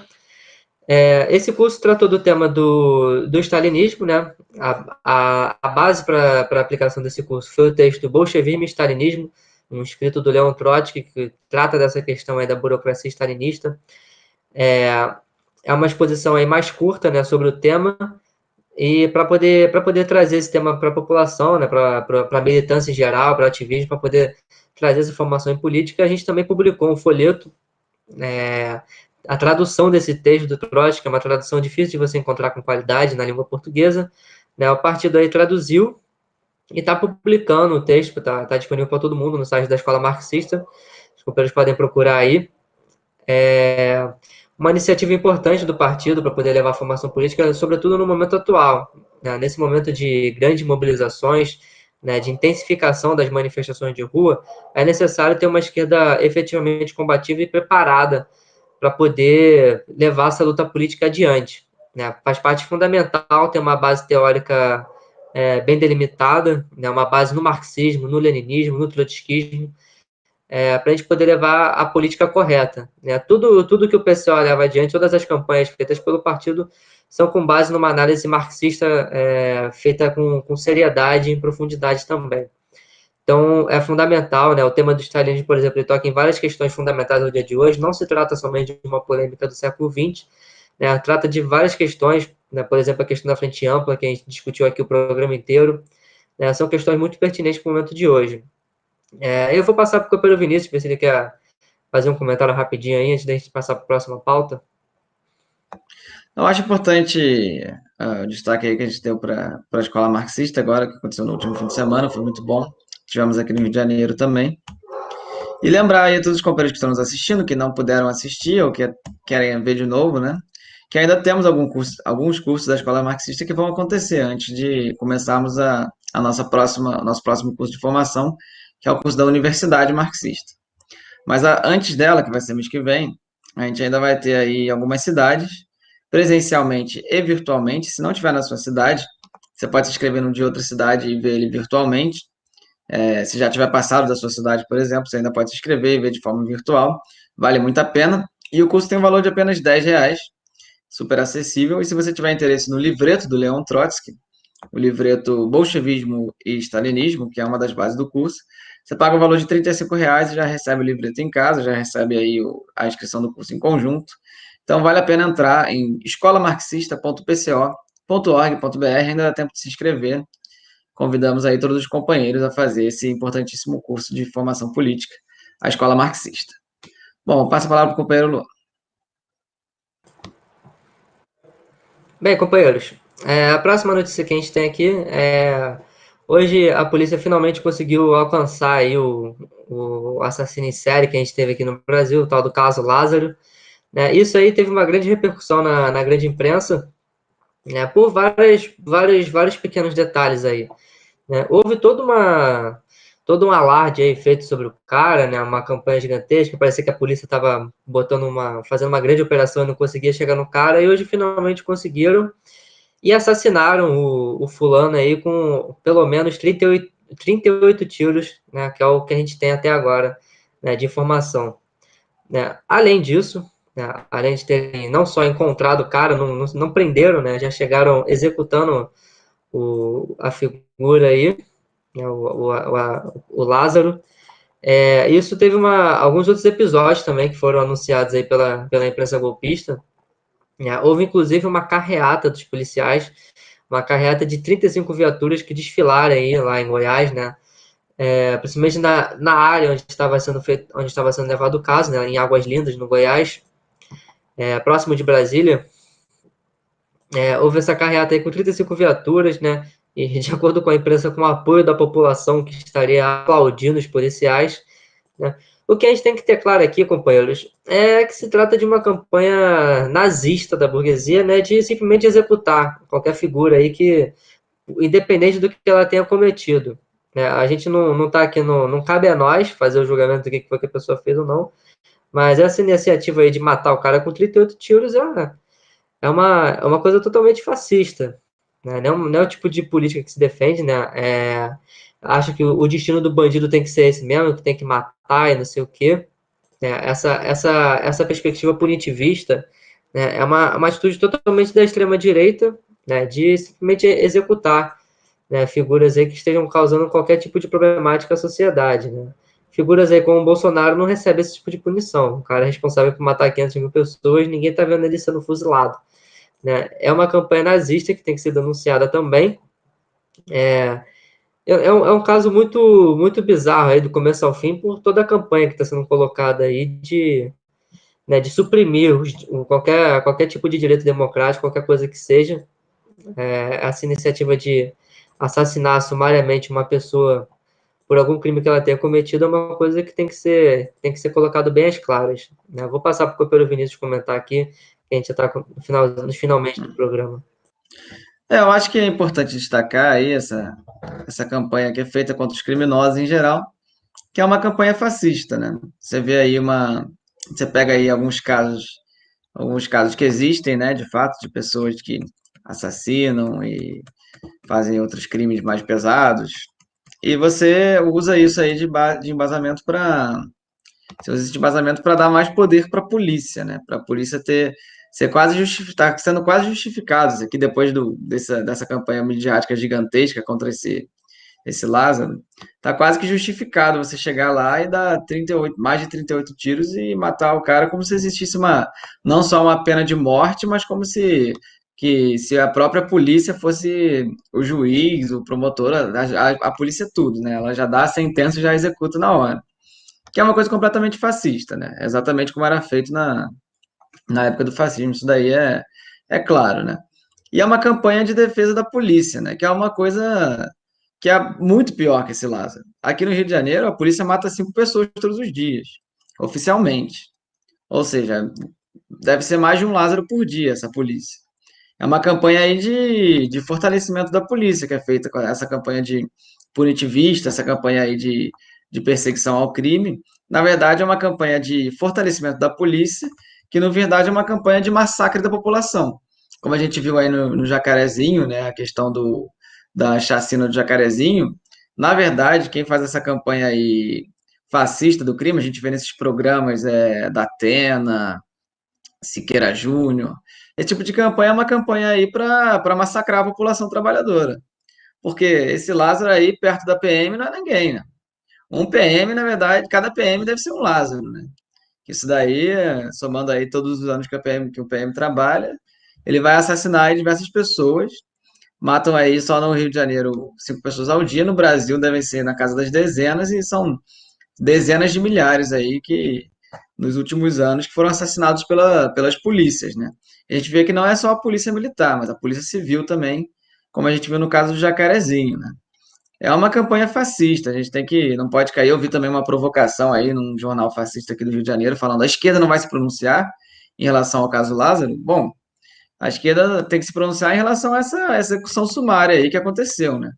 Esse curso tratou do tema do stalinismo, né? A base para a aplicação desse curso foi o texto Bolchevismo e Stalinismo, um escrito do Leon Trotsky, que trata dessa questão aí da burocracia stalinista. É uma exposição aí mais curta, né, sobre o tema, e para poder trazer esse tema para a população, né, para a militância em geral, para o ativismo, para poder trazer essa formação em política, a gente também publicou um folheto, a tradução desse texto do Trotsky, que é uma tradução difícil de você encontrar com qualidade na língua portuguesa, né, o partido aí traduziu e está publicando o texto, está disponível para todo mundo no site da Escola Marxista, os companheiros podem procurar aí. Uma iniciativa importante do partido para poder levar a formação política, sobretudo no momento atual, né, nesse momento de grandes mobilizações, né, de intensificação das manifestações de rua, é necessário ter uma esquerda efetivamente combativa e preparada para poder levar essa luta política adiante, né? Faz parte fundamental ter uma base teórica bem delimitada, né? Uma base no marxismo, no leninismo, no trotskismo, para a gente poder levar a política correta, né? Tudo que o PCO leva adiante, todas as campanhas feitas pelo partido são com base numa análise marxista feita com seriedade e em profundidade também. Então, é fundamental, né? O tema do stalinismo, por exemplo, ele toca em várias questões fundamentais no dia de hoje. Não se trata somente de uma polêmica do século XX, né? Trata de várias questões, né? Por exemplo, a questão da frente ampla, que a gente discutiu aqui o programa inteiro, né? São questões muito pertinentes para o momento de hoje. Eu vou passar para o companheiro Vinícius, ver se ele quer fazer um comentário rapidinho aí, antes da gente passar para a próxima pauta. Eu acho importante o destaque aí que a gente deu para a escola marxista agora, que aconteceu no último fim de semana, foi muito bom. Tivemos aqui no Rio de Janeiro também. E lembrar aí a todos os companheiros que estão nos assistindo, que não puderam assistir ou que querem ver de novo, né? Que ainda temos alguns cursos da escola marxista que vão acontecer antes de começarmos o nosso próximo curso de formação, que é o curso da Universidade Marxista. Mas antes dela, que vai ser mês que vem, a gente ainda vai ter aí algumas cidades, presencialmente e virtualmente. Se não tiver na sua cidade, você pode se inscrever num de outra cidade e ver ele virtualmente. Se já tiver passado da sua cidade, por exemplo, você ainda pode se inscrever e ver de forma virtual. Vale muito a pena. E o curso tem um valor de apenas R$ 10, super acessível. E se você tiver interesse no livreto do Leon Trotsky, o livreto Bolchevismo e Stalinismo, que é uma das bases do curso, você paga o valor de R$ 35 e já recebe o livreto em casa, já recebe aí a inscrição do curso em conjunto. Então vale a pena entrar em escolamarxista.pco.org.br, ainda dá tempo de se inscrever. Convidamos aí todos os companheiros a fazer esse importantíssimo curso de formação política, a Escola Marxista. Bom, passo a palavra para o companheiro Luan. Bem, companheiros, a próxima notícia que a gente tem aqui hoje a polícia finalmente conseguiu alcançar aí o assassino em série que a gente teve aqui no Brasil, o tal do caso Lázaro, né? Isso aí teve uma grande repercussão na grande imprensa, né? Por vários pequenos detalhes aí, né? Houve todo um alarde aí feito sobre o cara, né? Uma campanha gigantesca, parecia que a polícia estava fazendo uma grande operação e não conseguia chegar no cara, e hoje finalmente conseguiram e assassinaram o fulano aí com pelo menos 38 tiros, né? Que é o que a gente tem até agora, né, de informação, né? Além disso, né, além de terem não só encontrado o cara, não prenderam, né? Já chegaram executando a figura aí. né, o Lázaro. Isso teve alguns outros episódios também que foram anunciados aí pela imprensa golpista, né? Houve inclusive uma carreata dos policiais, uma carreata de 35 viaturas que desfilaram aí lá em Goiás, né? Principalmente na área onde estava sendo feito, onde estava sendo levado o caso, né? Em Águas Lindas, no Goiás, próximo de Brasília. Houve essa carreata aí com 35 viaturas, né? E de acordo com a imprensa, com o apoio da população que estaria aplaudindo os policiais, né? O que a gente tem que ter claro aqui, companheiros, é que se trata de uma campanha nazista da burguesia, né? De simplesmente executar qualquer figura aí que, independente do que ela tenha cometido, né? A gente não tá aqui, não cabe a nós fazer o julgamento do que foi que a pessoa fez ou não, mas essa iniciativa aí de matar o cara com 38 tiros é uma coisa totalmente fascista, né? Não é o tipo de política que se defende, né? Acha que o destino do bandido tem que ser esse mesmo, que tem que matar e não sei o quê. Essa perspectiva punitivista, né, é uma atitude totalmente da extrema-direita, né, de simplesmente executar, né, figuras aí que estejam causando qualquer tipo de problemática à sociedade, né? Figuras aí como o Bolsonaro não recebe esse tipo de punição. O cara é responsável por matar 500 mil pessoas, ninguém está vendo ele sendo fuzilado, né? É uma campanha nazista que tem que ser denunciada também. É um caso muito, muito bizarro aí do começo ao fim por toda a campanha que está sendo colocada aí de suprimir qualquer tipo de direito democrático, qualquer coisa que seja. Essa iniciativa de assassinar sumariamente uma pessoa por algum crime que ela tenha cometido é uma coisa que tem que ser colocado bem às claras, né? Vou passar para o companheiro Vinícius comentar aqui, que a gente já está nos finalmente do programa. Eu acho que é importante destacar aí essa campanha que é feita contra os criminosos em geral, que é uma campanha fascista, né? Você vê aí você pega aí alguns casos que existem, né, de fato, de pessoas que assassinam e fazem outros crimes mais pesados, e você usa isso aí de embasamento para você usa esse de embasamento para dar mais poder para a polícia, né? Para a polícia ser quase tá sendo quase justificado isso aqui depois dessa campanha midiática gigantesca contra esse Lázaro, tá quase que justificado você chegar lá e dar mais de 38 tiros e matar o cara como se existisse não só uma pena de morte, mas como se a própria polícia fosse o juiz, o promotor, a polícia é tudo, né? Ela já dá a sentença e já executa na hora. Que é uma coisa completamente fascista, né? Exatamente como era feito na época do fascismo, isso daí é claro, né? E é uma campanha de defesa da polícia, né? Que é uma coisa que é muito pior que esse Lázaro. Aqui no Rio de Janeiro, a polícia mata 5 pessoas todos os dias, oficialmente. Ou seja, deve ser mais de um Lázaro por dia essa polícia. É uma campanha aí de fortalecimento da polícia que é feita com essa campanha de punitivista, essa campanha aí de perseguição ao crime. Na verdade, é uma campanha de fortalecimento da polícia, que na verdade é uma campanha de massacre da população. Como a gente viu aí no Jacarezinho, né, a questão da chacina do Jacarezinho, na verdade, quem faz essa campanha aí fascista do crime, a gente vê nesses programas da Atena, Siqueira Júnior. Esse tipo de campanha é uma campanha aí para massacrar a população trabalhadora. Porque esse Lázaro aí, perto da PM, não é ninguém, né? Um PM, na verdade, cada PM deve ser um Lázaro, né? Isso daí, somando aí todos os anos que o PM trabalha, ele vai assassinar aí diversas pessoas. Matam aí só no Rio de Janeiro 5 pessoas ao dia, no Brasil devem ser na casa das dezenas, e são dezenas de milhares aí que nos últimos anos que foram assassinados pelas polícias, né? E a gente vê que não é só a polícia militar, mas a polícia civil também, como a gente viu no caso do Jacarezinho, né? É uma campanha fascista, a gente não pode cair. Eu vi também uma provocação aí num jornal fascista aqui do Rio de Janeiro, falando a esquerda não vai se pronunciar em relação ao caso Lázaro. Bom, a esquerda tem que se pronunciar em relação a essa execução sumária aí que aconteceu, né?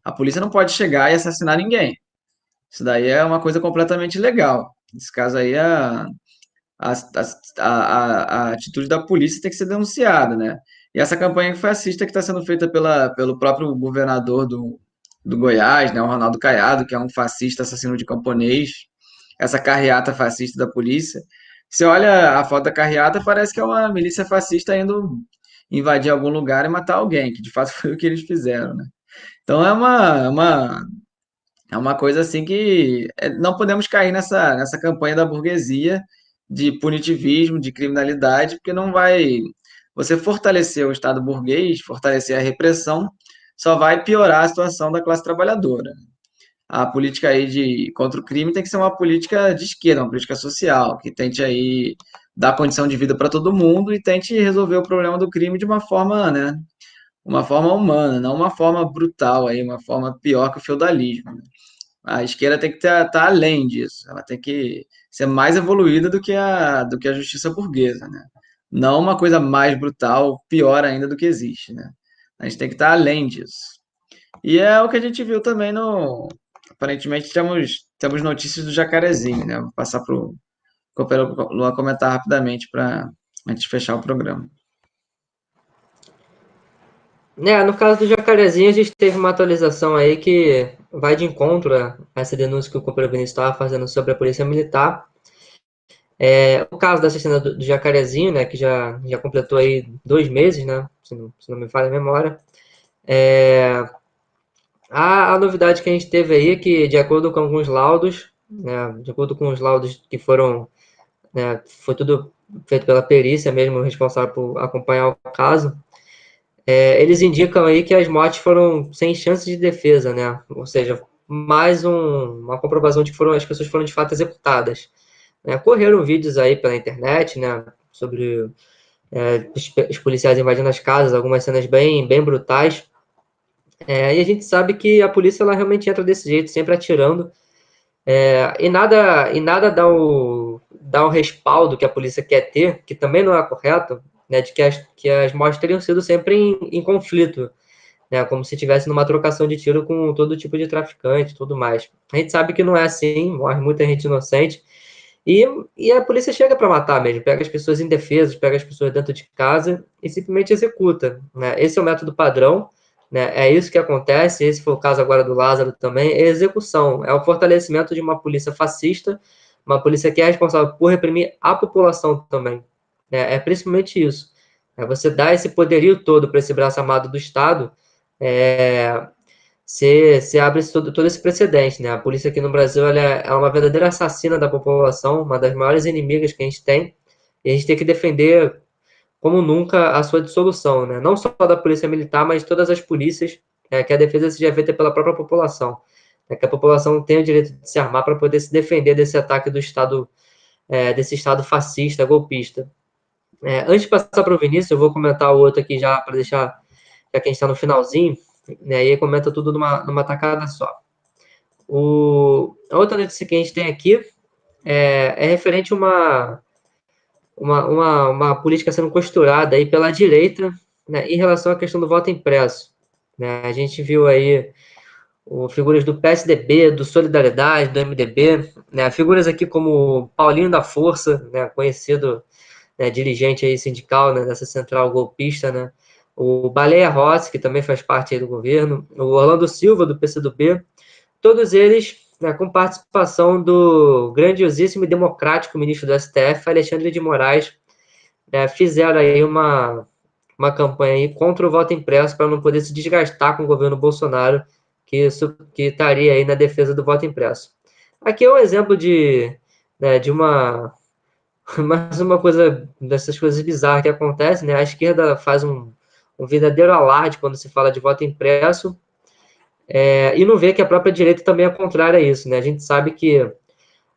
A polícia não pode chegar e assassinar ninguém. Isso daí é uma coisa completamente legal. Nesse caso aí, a, a atitude da polícia tem que ser denunciada, né? E essa campanha fascista que está sendo feita pelo próprio governador do Goiás, né, o Ronaldo Caiado, que é um fascista assassino de camponês, essa carreata fascista da polícia. Você olha a foto da carreata, parece que é uma milícia fascista indo invadir algum lugar e matar alguém, que de fato foi o que eles fizeram, né? Então é É uma coisa assim que não podemos cair nessa campanha da burguesia de punitivismo, de criminalidade, porque não vai. Você fortalecer o Estado burguês, fortalecer a repressão, só vai piorar a situação da classe trabalhadora. A política aí contra o crime tem que ser uma política de esquerda, uma política social, que tente aí dar condição de vida para todo mundo e tente resolver o problema do crime de uma forma, né, uma forma humana, não uma forma brutal aí, uma forma pior que o feudalismo. A esquerda tem que estar além disso, ela tem que ser mais evoluída do que a justiça burguesa, né? Não uma coisa mais brutal, pior ainda do que existe, né? A gente tem que estar além disso. E é o que a gente viu também no. Aparentemente temos notícias do Jacarezinho, né? Vou passar para o Luan comentar rapidamente para a gente fechar o programa. No caso do Jacarezinho, a gente teve uma atualização aí que vai de encontro a essa denúncia que o companheiro Vinícius estava fazendo sobre a Polícia Militar. O caso dessa cena do Jacarezinho, né, que já completou aí 2 meses, né, se não me falha a memória. A novidade que a gente teve aí é que, de acordo com alguns laudos, né, de acordo com os laudos que foram, né, foi tudo feito pela perícia mesmo, responsável por acompanhar o caso, eles indicam aí que as mortes foram sem chance de defesa, né? Ou seja, mais uma comprovação de que as pessoas foram de fato executadas. Correram vídeos aí pela internet, né? Sobre os policiais invadindo as casas, algumas cenas bem, bem brutais. E a gente sabe que a polícia ela realmente entra desse jeito, sempre atirando. E nada dá o respaldo que a polícia quer ter, que também não é correto, né? De que as mortes teriam sido sempre em conflito, né, como se estivesse numa trocação de tiro com todo tipo de traficante e tudo mais. A gente sabe que não é assim, morre muita gente inocente, e, e a polícia chega para matar mesmo, pega as pessoas indefesas, pega as pessoas dentro de casa e simplesmente executa. Né? Esse é o método padrão, né? É isso que acontece, esse foi o caso agora do Lázaro também, é execução, é o fortalecimento de uma polícia fascista, uma polícia que é responsável por reprimir a população também. Principalmente isso. Você dá esse poderio todo para esse braço armado do Estado, é, você abre todo esse precedente, né? A polícia aqui no Brasil ela é uma verdadeira assassina da população, uma das maiores inimigas que a gente tem, e a gente tem que defender como nunca a sua dissolução, né? Não só da polícia militar, mas de todas as polícias, que a defesa seja feita pela própria população, que a população tenha o direito de se armar para poder se defender desse ataque do Estado, desse Estado fascista, golpista. Antes de passar para o Vinícius, eu vou comentar o outro aqui já para deixar, já que a gente está no finalzinho, né? E aí comenta tudo numa tacada só. A outra notícia que a gente tem aqui é referente a uma política sendo costurada aí pela direita, né, em relação à questão do voto impresso. Né? A gente viu aí figuras do PSDB, do Solidariedade, do MDB, né, figuras aqui como Paulinho da Força, né, conhecido, né, dirigente aí sindical, né, dessa central golpista, né, o Baleia Rossi, que também faz parte aí do governo, o Orlando Silva, do PCdoB, todos eles, né, com participação do grandiosíssimo e democrático ministro do STF, Alexandre de Moraes, fizeram aí uma campanha aí contra o voto impresso para não poder se desgastar com o governo Bolsonaro, que estaria aí na defesa do voto impresso. Aqui é um exemplo de mais uma coisa, dessas coisas bizarras que acontecem, né? A esquerda faz um verdadeiro alarde quando se fala de voto impresso, e não vê que a própria direita também é contrária a isso, né? A gente sabe que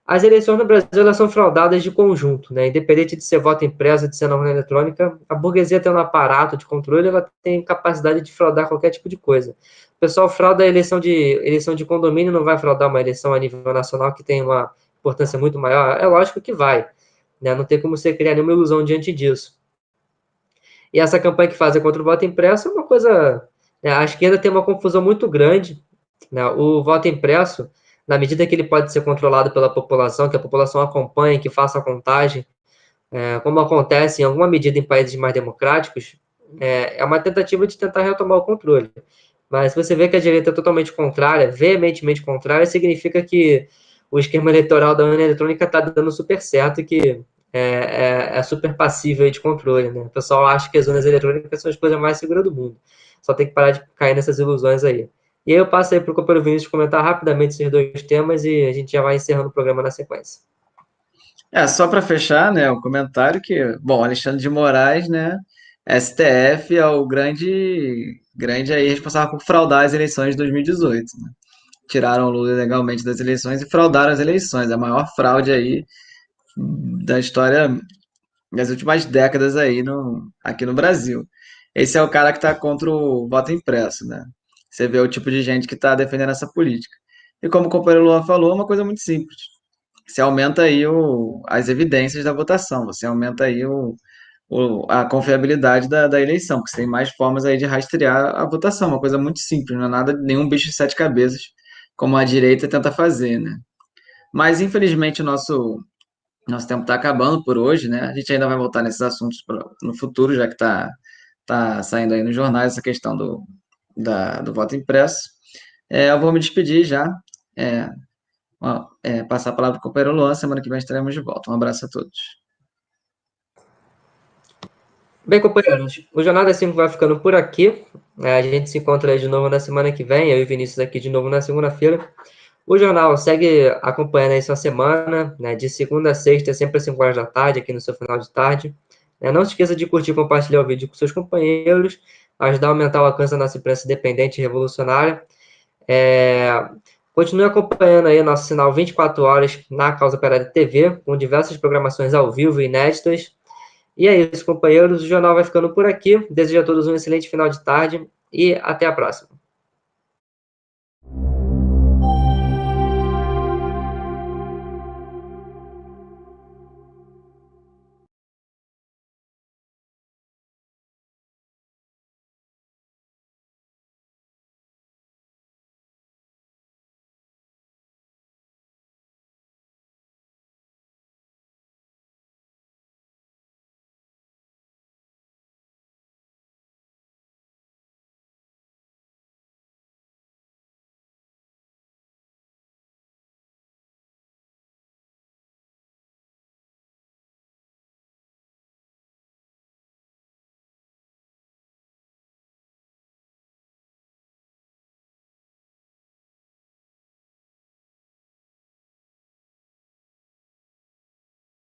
as eleições no Brasil elas são fraudadas de conjunto, né? Independente de ser voto impresso, de ser na urna eletrônica, a burguesia tem um aparato de controle, ela tem capacidade de fraudar qualquer tipo de coisa. O pessoal frauda a eleição de condomínio, não vai fraudar uma eleição a nível nacional que tem uma importância muito maior? É lógico que vai, né? Não tem como você criar nenhuma ilusão diante disso. E essa campanha que fazem contra o voto impresso é uma coisa, né? A esquerda tem uma confusão muito grande, né? O voto impresso, na medida que ele pode ser controlado pela população, que a população acompanhe, que faça a contagem, como acontece em alguma medida em países mais democráticos, é uma tentativa de tentar retomar o controle. Mas se você vê que a direita é totalmente contrária, veementemente contrária, significa que o esquema eleitoral da urna eletrônica está dando super certo e que é super passível de controle. Né? O pessoal acha que as urnas eletrônicas são as coisas mais seguras do mundo. Só tem que parar de cair nessas ilusões aí. E aí eu passo aí para o companheiro Vinícius comentar rapidamente esses dois temas e a gente já vai encerrando o programa na sequência. Só para fechar, né, o comentário que, bom, Alexandre de Moraes, né, STF é o grande aí responsável por fraudar as eleições de 2018, né? Tiraram o Lula ilegalmente das eleições e fraudaram as eleições, a maior fraude aí da história das últimas décadas aí aqui no Brasil. Esse é o cara que está contra o voto impresso, né? Você vê o tipo de gente que está defendendo essa política. E como o companheiro Luan falou, é uma coisa muito simples. Você aumenta aí as evidências da votação, você aumenta aí a confiabilidade da eleição, porque você tem mais formas aí de rastrear a votação, uma coisa muito simples, não é nada, nenhum bicho de sete cabeças, como a direita tenta fazer, né? Mas, infelizmente, nosso tempo está acabando por hoje, né? A gente ainda vai voltar nesses assuntos no futuro, já que tá saindo aí nos jornais essa questão do voto impresso. Eu vou me despedir já. É, passar a palavra para o companheiro Luan. Semana que vem estaremos de volta. Um abraço a todos. Bem, companheiros, o Jornal das 5 vai ficando por aqui. A gente se encontra aí de novo na semana que vem. Eu e o Vinícius aqui de novo na segunda-feira. O jornal segue acompanhando aí sua semana, né, de segunda a sexta, sempre às 5 horas da tarde, aqui no seu final de tarde. Não se esqueça de curtir e compartilhar o vídeo com seus companheiros, ajudar a aumentar o alcance da nossa imprensa independente e revolucionária. Continue acompanhando aí nosso sinal 24 horas na Causa Operária TV, com diversas programações ao vivo e inéditas. E é isso, companheiros. O jornal vai ficando por aqui. Desejo a todos um excelente final de tarde e até a próxima.